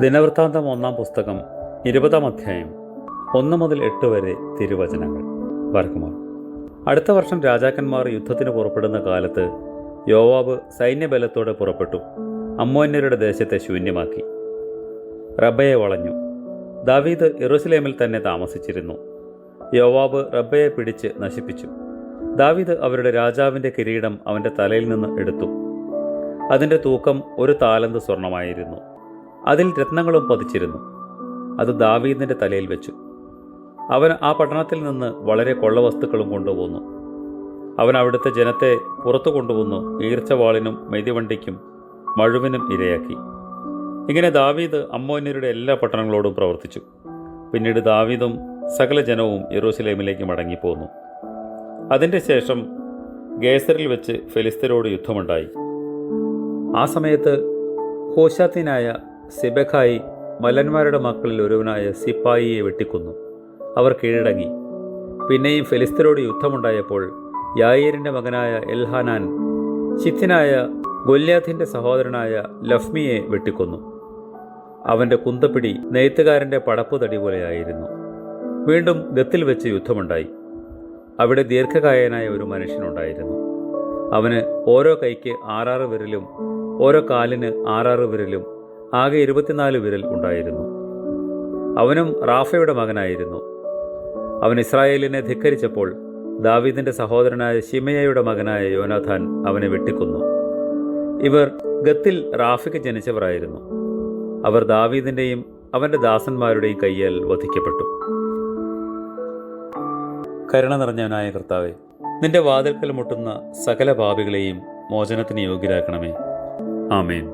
ദിനവൃത്താന്തം 1-ാം പുസ്തകം 20-ാം അധ്യായം 1 മുതൽ 8 വരെ തിരുവചനങ്ങൾ. വർക്കുമാർ. അടുത്ത വർഷം രാജാക്കന്മാർ യുദ്ധത്തിന് പുറപ്പെടുന്ന കാലത്ത് യോവാബ് സൈന്യബലത്തോടെ പുറപ്പെട്ടു അമ്മോന്യരുടെ ദേശത്തെ ശൂന്യമാക്കി. റബ്ബയെ വളഞ്ഞു. ദാവീദ് യെരൂശലേമിൽ തന്നെ താമസിച്ചിരുന്നു. യോവാബ് റബ്ബയെ പിടിച്ച് നശിപ്പിച്ചു. ദാവീദ് അവരുടെ രാജാവിൻ്റെ കിരീടം അവൻ്റെ തലയിൽ നിന്ന് എടുത്തു. അതിൻ്റെ തൂക്കം 1 താലന്ത് സ്വർണമായിരുന്നു. അതിൽ രത്നങ്ങളും പതിച്ചിരുന്നു. അത് ദാവീദിൻ്റെ തലയിൽ വെച്ചു. അവൻ ആ പട്ടണത്തിൽ നിന്ന് വളരെ കൊള്ളവസ്തുക്കളും കൊണ്ടുപോന്നു. അവൻ അവിടുത്തെ ജനത്തെ പുറത്തു കൊണ്ടുവന്നു ഈർച്ചവാളിനും മെതിവണ്ടിക്കും മഴുവിനും ഇരയാക്കി. ഇങ്ങനെ ദാവീദ് അമ്മോന്യരുടെ എല്ലാ പട്ടണങ്ങളോടും പ്രവർത്തിച്ചു. പിന്നീട് ദാവീദും സകല ജനവും യെരൂശലേമിലേക്ക് മടങ്ങിപ്പോന്നു. അതിൻ്റെ ശേഷം ഗേസറിൽ വെച്ച് ഫെലിസ്ത്യരോട് യുദ്ധമുണ്ടായി. ആ സമയത്ത് ഹോശാത്യനായ സിബെഖായി മല്ലന്മാരുടെ മക്കളിൽ ഒരുവനായ സിപ്പായിയെ വെട്ടിക്കൊന്നു. അവർ കീഴടങ്ങി. പിന്നെയും ഫെലിസ്ത്യരോട് യുദ്ധമുണ്ടായപ്പോൾ യായീരിൻ്റെ മകനായ എൽഹാനാൻ ശിത്യനായ ഗൊല്യാഥിൻ്റെ സഹോദരനായ ലഫ്മിയെ വെട്ടിക്കൊന്നു. അവൻ്റെ കുന്തപ്പിടി നെയ്ത്തുകാരൻ്റെ പടപ്പുതടി പോലെയായിരുന്നു. വീണ്ടും ഗത്തിൽ വെച്ച് യുദ്ധമുണ്ടായി. അവിടെ ദീർഘകായനായ ഒരു മനുഷ്യനുണ്ടായിരുന്നു. അവന് ഓരോ കൈക്ക് 6 വിരലും ഓരോ കാലിന് 6 വിരലും ആകെ 24 വിരൽ ഉണ്ടായിരുന്നു. അവനും റാഫയുടെ മകനായിരുന്നു. അവൻ ഇസ്രായേലിനെ ധിക്കരിച്ചപ്പോൾ ദാവീദിന്റെ സഹോദരനായ ശിമെയയുടെ മകനായ യോനാഥാൻ അവനെ വെട്ടിക്കൊന്നു. ഇവർ ഗത്തിൽ റാഫയ്ക്ക് ജനിച്ചവരായിരുന്നു. അവർ ദാവീദിന്റെയും അവന്റെ ദാസന്മാരുടെയും കയ്യാൽ വധിക്കപ്പെട്ടു. കരുണ നിറഞ്ഞവനായ കർത്താവേ, നിന്റെ വാതിൽക്കൽ മുട്ടുന്ന സകല പാപികളെയും മോചനത്തിന് യോഗ്യരാക്കണമേ. ആമേൻ.